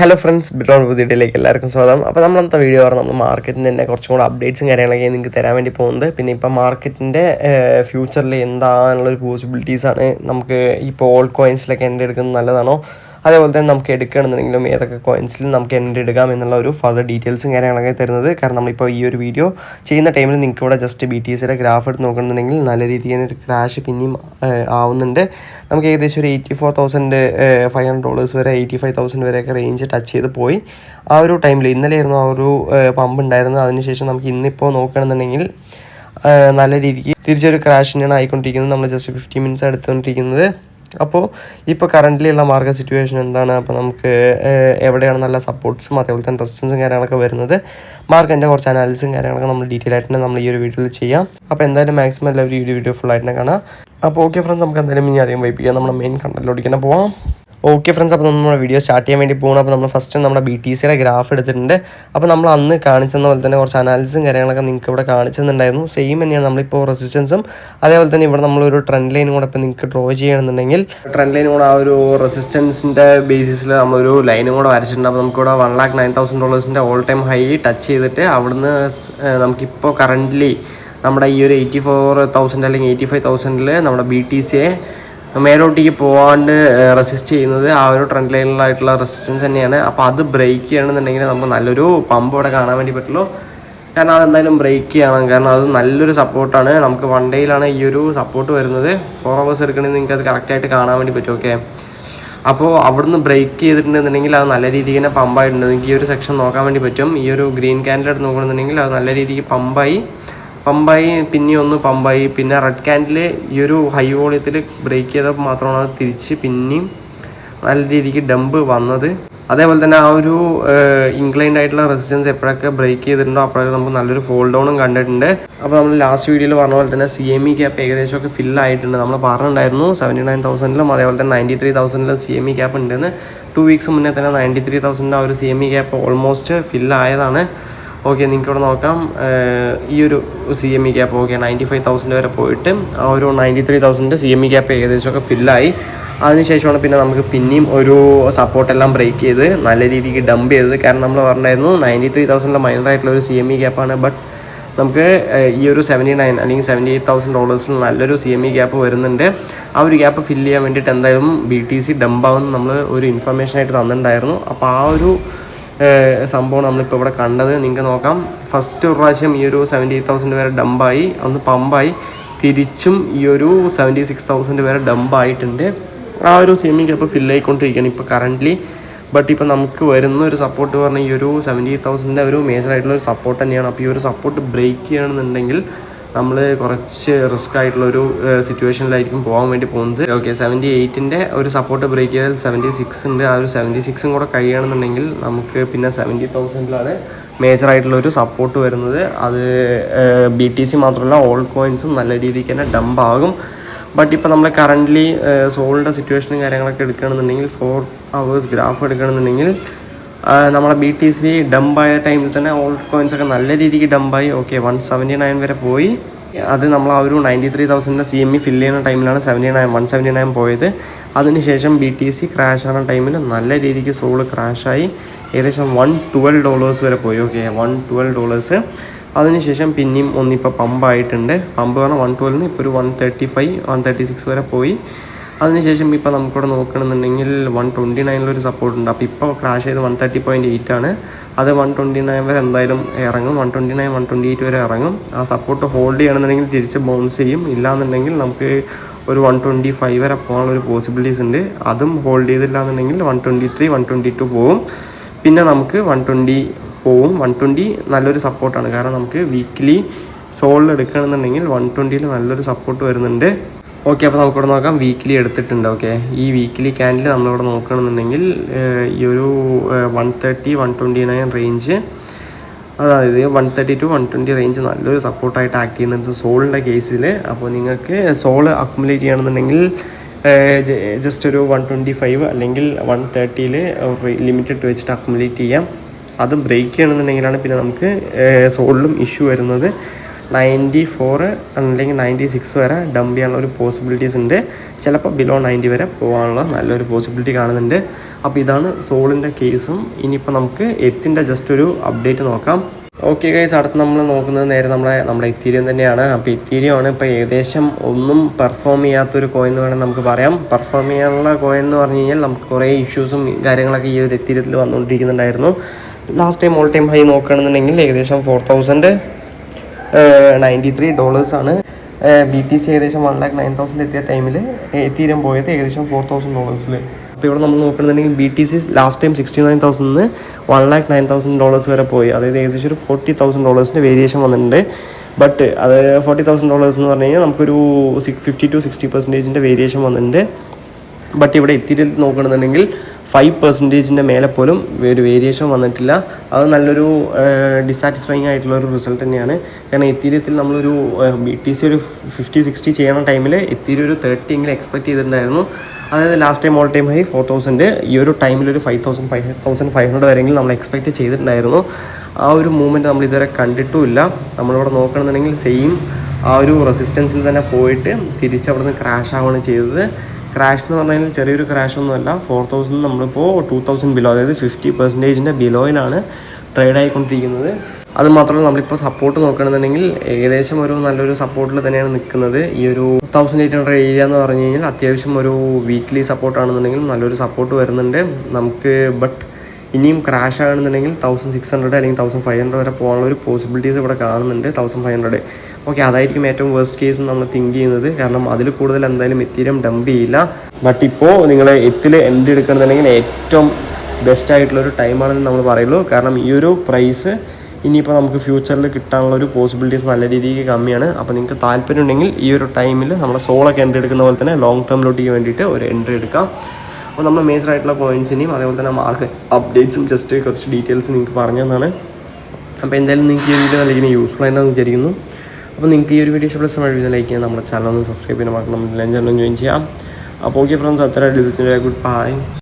Hello friends, ബിറ്റ്ലോൺ പുതിയയിലേക്ക് എല്ലാവർക്കും സ്വാഗതം. അപ്പോൾ നമ്മളത്തെ വീഡിയോ പറഞ്ഞാൽ നമ്മൾ മാർക്കറ്റിൻ്റെ തന്നെ കുറച്ചും കൂടെ അപ്ഡേറ്റ്സും കാര്യങ്ങളൊക്കെ നിങ്ങൾക്ക് തരാൻ വേണ്ടി പോകുന്നത്. പിന്നെ ഇപ്പോൾ മാർക്കറ്റിൻ്റെ ഫ്യൂച്ചറിൽ എന്താണെന്നുള്ളൊരു പോസിബിലിറ്റീസാണ്. നമുക്ക് ഇപ്പോൾ ഓൾ കോയിൻസിലൊക്കെ എൻട്രി എടുക്കുന്നത് നല്ലതാണോ, അതേപോലെ തന്നെ നമുക്ക് എടുക്കുകയാണെന്നുണ്ടെങ്കിലും ഏതൊക്കെ കോയിൻസിലും നമുക്ക് എൻട്രി എടുക്കാം എന്നുള്ള ഒരു ഫർദർ ഡീറ്റെയിൽസും കാര്യങ്ങളൊക്കെ തരുന്നത്. കാരണം നമ്മളിപ്പോൾ ഈ ഒരു വീഡിയോ ചെയ്യുന്ന ടൈമിൽ നിങ്ങൾക്ക് ഇവിടെ ജസ്റ്റ് BTCയുടെ ഗ്രാഫ് എടുത്ത് നോക്കുകയാണെന്നുണ്ടെങ്കിൽ നല്ല രീതിയിൽ ഒരു ക്രാഷ് പിന്നെയും ആവുന്നുണ്ട്. നമുക്ക് ഏകദേശം ഒരു $84,500 വരെ $85,000 വരെയൊക്കെ റേഞ്ച് ടച്ച് ചെയ്ത് പോയി. ആ ഒരു ടൈമിൽ ഇന്നലെയായിരുന്നു ആ ഒരു പമ്പ് ഉണ്ടായിരുന്നത്. അതിനുശേഷം നമുക്ക് ഇന്നിപ്പോൾ നോക്കുകയാണെന്നുണ്ടെങ്കിൽ നല്ല രീതിക്ക് തിരിച്ചൊരു ക്രാഷിനാണ് ആയിക്കൊണ്ടിരിക്കുന്നത്. നമ്മൾ ജസ്റ്റ് 50 മിനിറ്റ്സ് എടുത്തുകൊണ്ടിരിക്കുന്നത്. അപ്പോൾ ഇപ്പോൾ കറൻ്റ്ലി ഉള്ള മാർക്കറ്റ് സിറ്റുവേഷൻ എന്താണ്, അപ്പോൾ നമുക്ക് എവിടെയാണ് നല്ല സപ്പോർട്ട്സും അതേപോലെ തന്നെ റെസിസ്റ്റൻസും കാര്യങ്ങളൊക്കെ വരുന്നത്, മാർക്കറ്റിൻ്റെ കുറച്ച് അനാലിസും കാര്യങ്ങളൊക്കെ നമ്മൾ ഡീറ്റെയിൽ ആയിട്ട് നമ്മൾ ഈ ഒരു വീഡിയോയിൽ ചെയ്യാം. അപ്പോൾ എന്തായാലും മാക്സിമം എല്ലാവരും ഈ വീഡിയോ ഫുൾ ആയിട്ട് കാണാം. അപ്പോൾ ഓക്കെ ഫ്രണ്ട്സ്, നമുക്ക് എന്തായാലും ഇനി അധികം വൈപ്പിക്കാം, നമ്മുടെ മെയിൻ കണ്ടന്റിലോട്ട് തന്നെ പോവാം. ഓക്കെ ഫ്രണ്ട്സ്, അപ്പോൾ നമ്മൾ വീഡിയോ സ്റ്റാർട്ട് ചെയ്യാൻ വേണ്ടി പോകണം. അപ്പോൾ നമ്മൾ ഫസ്റ്റ് നമ്മുടെ BTCയുടെ ഗ്രാഫ് എടുത്തിട്ടുണ്ട്. അപ്പോൾ നമ്മൾ അന്ന് കാണിച്ചെന്ന പോലെ തന്നെ കുറച്ച് അനാലിസും കാര്യങ്ങളൊക്കെ നിങ്ങൾക്ക് ഇവിടെ കാണിച്ചെന്നുണ്ടായിരുന്നു. സെയിം തന്നെയാണ് നമ്മളിപ്പോൾ റെസിസ്റ്റൻസും അതേപോലെ തന്നെ ഇവിടെ നമ്മളൊരു ട്രെൻഡ് ലൈനും കൂടെ ഇപ്പോൾ നിങ്ങൾക്ക് ഡ്രോ ചെയ്യണമെന്നുണ്ടെങ്കിൽ ട്രെൻഡ് ലൈനും കൂടെ ആ ഒരു റെസിസ്റ്റൻസിൻ്റെ ബേസിസിൽ നമ്മളൊരു ലൈനും കൂടെ വരച്ചിട്ടുണ്ട്. അപ്പോൾ നമുക്കിവിടെ $109,000 ഓൾ ടൈം ഹൈ ടച്ച് ചെയ്തിട്ട് അവിടുന്ന് നമുക്കിപ്പോൾ കറൻ്റ്ലി നമ്മുടെ ഈ ഒരു 84,000 അല്ലെങ്കിൽ 85,000 നമ്മുടെ BTCയെ മേലോട്ടേക്ക് പോകാണ്ട് റെസിസ്റ്റ് ചെയ്യുന്നത് ആ ഒരു ട്രെൻഡ് ലൈനിലായിട്ടുള്ള റെസിസ്റ്റൻസ് തന്നെയാണ്. അപ്പോൾ അത് ബ്രേക്ക് ചെയ്യണമെന്നുണ്ടെങ്കിൽ നമുക്ക് നല്ലൊരു പമ്പ് ഇവിടെ കാണാൻ വേണ്ടി പറ്റുള്ളൂ. കാരണം അതെന്തായാലും ബ്രേക്ക് ചെയ്യണം. കാരണം അത് നല്ലൊരു സപ്പോർട്ടാണ്. നമുക്ക് 1 ഡേയിലാണ് ഈ ഒരു സപ്പോർട്ട് വരുന്നത്. 4 hours എടുക്കണമെങ്കിൽ നിങ്ങൾക്ക് അത് കറക്റ്റായിട്ട് കാണാൻ വേണ്ടി പറ്റും. ഓക്കെ, അപ്പോൾ അവിടുന്ന് ബ്രേക്ക് ചെയ്തിട്ടുണ്ടെന്നുണ്ടെങ്കിൽ അത് നല്ല രീതിക്ക് തന്നെ പമ്പായിട്ടുണ്ട്. നിങ്ങൾക്ക് ഈ ഒരു സെക്ഷൻ നോക്കാൻ വേണ്ടി പറ്റും. ഈ ഒരു ഗ്രീൻ ക്യാൻഡിൽ എടുത്ത് നോക്കണമെന്നുണ്ടെങ്കിൽ അത് നല്ല രീതിക്ക് പമ്പായി പിന്നെ ഒന്ന് പമ്പായി. പിന്നെ റെഡ് ക്യാൻഡിൽ ഈ ഒരു ഹൈ വോളിയത്തിൽ ബ്രേക്ക് ചെയ്തപ്പോൾ മാത്രമാണ് അത് തിരിച്ച് പിന്നെയും നല്ല രീതിക്ക് ഡംപ് വന്നത്. അതേപോലെ തന്നെ ആ ഒരു ഇൻക്ലൈൻഡ് ആയിട്ടുള്ള റെസിസ്റ്റൻസ് എപ്പോഴൊക്കെ ബ്രേക്ക് ചെയ്തിട്ടുണ്ടോ അപ്പോഴൊക്കെ നമുക്ക് നല്ലൊരു ഫോൾ ഡൗണും കണ്ടിട്ടുണ്ട്. അപ്പോൾ നമ്മൾ ലാസ്റ്റ് വീഡിയോയിൽ പറഞ്ഞ പോലെ തന്നെ CME ക്യാപ്പ് ഏകദേശമൊക്കെ ഫില്ലായിട്ടുണ്ട്. നമ്മൾ പറഞ്ഞിട്ടുണ്ടായിരുന്നു 79,000 അതേപോലെ തന്നെ 93,000 CME ക്യാപ്പ് ഉണ്ടെന്ന്. 2 weeks മുന്നേ തന്നെ 93,000 ആ ഒരു CME ക്യാപ്പ് ഓൾമോസ്റ്റ് ഫില്ലായതാണ്. ഓക്കെ, നിങ്ങൾക്ക് ഇവിടെ നോക്കാം. ഈ ഒരു CME ക്യാപ്പ് ഓക്കെ 95,000 വരെ പോയിട്ട് ആ ഒരു 93,000 CME ക്യാപ്പ് ഏകദേശമൊക്കെ ഫില്ലായി. അതിനുശേഷമാണ് പിന്നെ നമുക്ക് പിന്നെയും ഒരു സപ്പോർട്ടെല്ലാം ബ്രേക്ക് ചെയ്ത് നല്ല രീതിക്ക് ഡംപ് ചെയ്തത്. കാരണം നമ്മൾ പറഞ്ഞായിരുന്നു 93,000 മൈനറായിട്ടുള്ള ഒരു CME ക്യാപ്പാണ്. ബട്ട് നമുക്ക് ഈ ഒരു 79 അല്ലെങ്കിൽ $78,000 നല്ലൊരു CME ക്യാപ്പ് വരുന്നുണ്ട്. ആ ഒരു ക്യാപ്പ് ഫില്ല് ചെയ്യാൻ വേണ്ടിയിട്ട് എന്തായാലും BTC ഡംപാവുമെന്ന് നമ്മൾ ഒരു ഇൻഫർമേഷനായിട്ട് തന്നിട്ടുണ്ടായിരുന്നു. അപ്പോൾ ആ ഒരു സംഭവം നമ്മളിപ്പോൾ ഇവിടെ കണ്ടത്. നിങ്ങൾക്ക് നോക്കാം, ഫസ്റ്റ് ഒരു പ്രാവശ്യം ഈ ഒരു 78,000 വരെ ഡംപായി, ഒന്ന് പമ്പായി, തിരിച്ചും ഈ ഒരു 76,000 വരെ ഡംപായിട്ടുണ്ട്. ആ ഒരു CME ക്യാപ്പ് ഫില്ല് ആയിക്കൊണ്ടിരിക്കുകയാണ് ഇപ്പോൾ കറൻ്റ്ലി. ബട്ട് ഇപ്പോൾ നമുക്ക് വരുന്ന ഒരു സപ്പോർട്ട് പറഞ്ഞാൽ ഈ ഒരു 78,000 ഒരു മേജറായിട്ടുള്ള ഒരു സപ്പോർട്ട് തന്നെയാണ്. അപ്പോൾ ഈ ഒരു സപ്പോർട്ട് ബ്രേക്ക് ചെയ്യണമെന്നുണ്ടെങ്കിൽ നമ്മൾ കുറച്ച് റിസ്ക് ആയിട്ടുള്ളൊരു സിറ്റുവേഷനിലായിരിക്കും പോകാൻ വേണ്ടി പോകുന്നത്. ഓക്കെ, 78 ഒരു സപ്പോർട്ട് ബ്രേക്ക് ചെയ്താൽ 76 ഉണ്ട്. ആ ഒരു 76 കൂടെ കഴിയുകയാണെന്നുണ്ടെങ്കിൽ നമുക്ക് പിന്നെ 70,000 മേജറായിട്ടുള്ളൊരു സപ്പോർട്ട് വരുന്നത്. അത് BTC മാത്രമല്ല ഓൾ കോയിൻസും നല്ല രീതിക്ക് തന്നെ ഡംപ് ആകും. ബട്ട് ഇപ്പോൾ നമ്മൾ കറൻ്റ്ലി സോളിൻ്റെ സിറ്റുവേഷനും കാര്യങ്ങളൊക്കെ എടുക്കുകയാണെന്നുണ്ടെങ്കിൽ 4 hours ഗ്രാഫ് എടുക്കുകയാണെന്നുണ്ടെങ്കിൽ നമ്മളെ BTC ഡംപായ ടൈമിൽ തന്നെ ഓൾ കോയിൻസൊക്കെ നല്ല രീതിക്ക് ഡംപായി. ഓക്കെ, 179 വരെ പോയി. അത് നമ്മൾ ആ ഒരു 93,000 CME ഫില്ല് ചെയ്യുന്ന ടൈമിലാണ് 179 പോയത്. അതിനുശേഷം BTC ക്രാഷ് ആവുന്ന ടൈമിൽ നല്ല രീതിക്ക് സോള് ക്രാഷായി ഏകദേശം $112 വരെ പോയി. ഓക്കെ, $112. അതിനുശേഷം പിന്നെയും ഒന്നിപ്പോൾ പമ്പായിട്ടുണ്ട്. പമ്പ് പറഞ്ഞാൽ 112 ഇപ്പോൾ ഒരു 135 136 വരെ പോയി. അതിനുശേഷം ഇപ്പോൾ നമുക്കിവിടെ നോക്കണമെന്നുണ്ടെങ്കിൽ 129 സപ്പോർട്ട് ഉണ്ട്. അപ്പോൾ ഇപ്പോൾ ക്രാഷ് ചെയ്ത് 130.8 ആണ്. അത് 129 വരെ എന്തായാലും ഇറങ്ങും. 129 128 വരെ ഇറങ്ങും. ആ സപ്പോർട്ട് ഹോൾഡ് ചെയ്യണമെന്നുണ്ടെങ്കിൽ തിരിച്ച് ബൗൺസ് ചെയ്യും. ഇല്ലാന്നുണ്ടെങ്കിൽ നമുക്ക് ഒരു 125 വരെ പോകാനുള്ളൊരു പോസിബിലിറ്റീസ് ഉണ്ട്. അതും ഹോൾഡ് ചെയ്തില്ല എന്നുണ്ടെങ്കിൽ 123 122 പോകും. പിന്നെ നമുക്ക് 120 പോവും. 120 നല്ലൊരു സപ്പോർട്ടാണ്. കാരണം നമുക്ക് വീക്കിലി സോളിൽ എടുക്കുകയാണെന്നുണ്ടെങ്കിൽ 120 നല്ലൊരു സപ്പോർട്ട് വരുന്നുണ്ട്. ഓക്കെ, അപ്പോൾ നമുക്കിവിടെ നോക്കാം. വീക്കിലി എടുത്തിട്ടുണ്ട്. ഓക്കെ, ഈ വീക്കിലി ക്യാൻഡിൽ നമ്മളിവിടെ നോക്കുകയാണെന്നുണ്ടെങ്കിൽ ഈ ഒരു 130 129 റേഞ്ച്, അതായത് 130 to 120 റേഞ്ച് നല്ലൊരു സപ്പോർട്ടായിട്ട് ആക്ട് ചെയ്യുന്നുണ്ട് സോളിൻ്റെ കേസിൽ. അപ്പോൾ നിങ്ങൾക്ക് സോള് അക്കുമുലേറ്റ് ചെയ്യണമെന്നുണ്ടെങ്കിൽ ജസ്റ്റ് ഒരു 125 അല്ലെങ്കിൽ 130 ലിമിറ്റ് ഇട്ട് വെച്ചിട്ട് അക്കുമുലേറ്റ് ചെയ്യാം. അത് ബ്രേക്ക് ചെയ്യണമെന്നുണ്ടെങ്കിലാണ് പിന്നെ നമുക്ക് സോളിലും ഇഷ്യൂ വരുന്നത്. 94 അല്ലെങ്കിൽ 96 വരെ ഡംപ് ചെയ്യാനുള്ള ഒരു പോസിബിലിറ്റീസ് ഉണ്ട്. ചിലപ്പോൾ ബിലോ 90 വരെ പോകാനുള്ള നല്ലൊരു പോസിബിലിറ്റി കാണുന്നുണ്ട്. അപ്പോൾ ഇതാണ് സോളിൻ്റെ കേസും. ഇനിയിപ്പോൾ നമുക്ക് എത്തിൻ്റെ ജസ്റ്റ് ഒരു അപ്ഡേറ്റ് നോക്കാം. ഓക്കെ ഗൈസ്, അടുത്ത് നമ്മൾ നോക്കുന്നത് നേരെ നമ്മുടെ ഇത്തീരിയം തന്നെയാണ്. അപ്പോൾ ഇത്തീരിയമാണ് ഇപ്പോൾ ഏകദേശം ഒന്നും പെർഫോം ചെയ്യാത്തൊരു കോയിൻ എന്ന് വേണമെങ്കിൽ നമുക്ക് പറയാം. പെർഫോം ചെയ്യാനുള്ള കോയിൻ എന്ന് പറഞ്ഞു കഴിഞ്ഞാൽ നമുക്ക് കുറേ ഇഷ്യൂസും കാര്യങ്ങളൊക്കെ ഈ ഒരു ഇത്തീരിയത്തിൽ വന്നുകൊണ്ടിരിക്കുന്നുണ്ടായിരുന്നു. Last time all time high നോക്കുകയാണെന്നുണ്ടെങ്കിൽ ഏകദേശം $4,093 ആണ്. BTC ഏകദേശം 1,09,000 എത്തിയ ടൈമിൽ ഇത്തീരിയം പോയത് ഏകദേശം $4,000. അപ്പോൾ ഇവിടെ നമ്മൾ നോക്കുകയാണെന്നുണ്ടെങ്കിൽ BTC ലാസ്റ്റ് ടൈം 69,000 $1,09,000 വരെ പോയി. അതായത് ഏകദേശം ഒരു $40,000 വേരിയേഷൻ വന്നിട്ടുണ്ട്. ബട്ട് അത് $40,000 എന്ന് പറഞ്ഞു കഴിഞ്ഞാൽ നമുക്കൊരു 50-60% വേരിയേഷൻ വന്നിട്ടുണ്ട്. ബട്ട് ഇവിടെ ഇത്തിരി നോക്കുകയാണെന്നുണ്ടെങ്കിൽ 5% മേലെ പോലും ഒരു വേരിയേഷൻ വന്നിട്ടില്ല. അത് നല്ലൊരു ഡിസാറ്റിസ്ഫൈങ് ആയിട്ടുള്ളൊരു റിസൾട്ട് തന്നെയാണ്. കാരണം എത്തീരിയത്തിൽ നമ്മളൊരു BTC ഒരു 50-60 ചെയ്യണ ടൈമിൽ എത്തീരിയം ഒരു 30 എക്സ്പെക്ട് ചെയ്തിട്ടുണ്ടായിരുന്നു. അതായത് last time all time high 4,000, ഈ ഒരു ടൈമിലൊരു 5,500 വരെയെങ്കിലും നമ്മൾ എക്സ്പെക്റ്റ് ചെയ്തിട്ടുണ്ടായിരുന്നു. ആ ഒരു മൂവ്മെൻറ്റ് നമ്മൾ ഇതുവരെ കണ്ടിട്ടുമില്ല. നമ്മളിവിടെ നോക്കുകയാണെന്നുണ്ടെങ്കിൽ സെയിം ആ ഒരു റെസിസ്റ്റൻസിൽ തന്നെ പോയിട്ട് തിരിച്ചവിടെ നിന്ന് ക്രാഷ് ആവുകയാണ് ചെയ്തത്. ക്രാഷ് എന്ന് പറഞ്ഞാൽ ചെറിയൊരു ക്രാഷൊന്നുമല്ല. 4,000 നമ്മളിപ്പോൾ 2,000 ബിലോ, അതായത് 50% ബിലോയിലാണ് ട്രേഡ് ആയിക്കൊണ്ടിരിക്കുന്നത്. അത് മാത്രമല്ല നമ്മളിപ്പോൾ സപ്പോർട്ട് നോക്കുകയാണെന്നുണ്ടെങ്കിൽ ഏകദേശം ഒരു നല്ലൊരു സപ്പോർട്ടിൽ തന്നെയാണ് നിൽക്കുന്നത്. ഈ ഒരു 1,800 ഏരിയ എന്ന് പറഞ്ഞു കഴിഞ്ഞാൽ അത്യാവശ്യം ഒരു വീക്ക്ലി സപ്പോർട്ടാണെന്നുണ്ടെങ്കിൽ നല്ലൊരു സപ്പോർട്ട് വരുന്നുണ്ട് നമുക്ക്. ബട്ട് ഇനിയും ക്രാഷ് ആണെന്നുണ്ടെങ്കിൽ 1,600 അല്ലെങ്കിൽ 1,500 വരെ പോകാനുള്ള ഒരു പോസിബിലിറ്റീസ് ഇവിടെ കാണുന്നുണ്ട്. 1,500 ഓക്കെ, അതായിരിക്കും ഏറ്റവും വേസ്റ്റ് കേസ് നമ്മൾ തിങ്ക് ചെയ്യുന്നത്. കാരണം അതിൽ കൂടുതൽ എന്തായാലും എത്തീരിയം ഡംപ് ചെയ്യില്ല. ബട്ട് ഇപ്പോൾ നിങ്ങൾ എത്തിൽ എൻട്രി എടുക്കണമെന്നുണ്ടെങ്കിൽ ഏറ്റവും ബെസ്റ്റ് ആയിട്ടുള്ളൊരു ടൈമാണെന്ന് നമ്മൾ പറയുള്ളൂ. കാരണം ഈ ഒരു പ്രൈസ് ഇനിയിപ്പോൾ നമുക്ക് ഫ്യൂച്ചറിൽ കിട്ടാനുള്ള ഒരു പോസിബിലിറ്റീസ് നല്ല രീതിക്ക് കമ്മിയാണ്. അപ്പോൾ നിങ്ങൾക്ക് താല്പര്യം ഉണ്ടെങ്കിൽ ഈ ഒരു ടൈമിൽ നമ്മുടെ സോളൊക്കെ എൻട്രി എടുക്കുന്ന പോലെ തന്നെ ലോങ് ടേമിലോട്ടേക്ക് വേണ്ടിയിട്ട് ഒരു എൻട്രി എടുക്കാം. അപ്പോൾ നമ്മൾ മേജർ ആയിട്ടുള്ള കോയിൻസിനെയും അതേപോലെ തന്നെ മാർക്കറ്റ് അപ്ഡേറ്റ്സും ജസ്റ്റ് കുറച്ച് ഡീറ്റെയിൽസ് നിങ്ങൾക്ക് പറഞ്ഞു തന്നാണ്. അപ്പോൾ എന്തായാലും നിങ്ങൾക്ക് ഈ വീഡിയോ നല്ല യൂസ്ഫുൾ ആയിട്ടാണെന്ന് വിചാരിക്കുന്നു. അപ്പോൾ നിങ്ങൾക്ക് ഈ ഒരു വീഡിയോ ഇഷ്ടപ്പെട്ട ലൈക്ക് ചെയ്യാം, നമ്മുടെ ചാനൽ ഒന്ന് സബ്സ്ക്രൈബ് ചെയ്യാൻ മറക്കണം, നമ്മുടെ ചാനൽ ജോയിൻ ചെയ്യാം. അപ്പോൾ ഓക്കെ ഫ്രണ്ട്സ്, അത്ര ഗുഡ് ബൈ.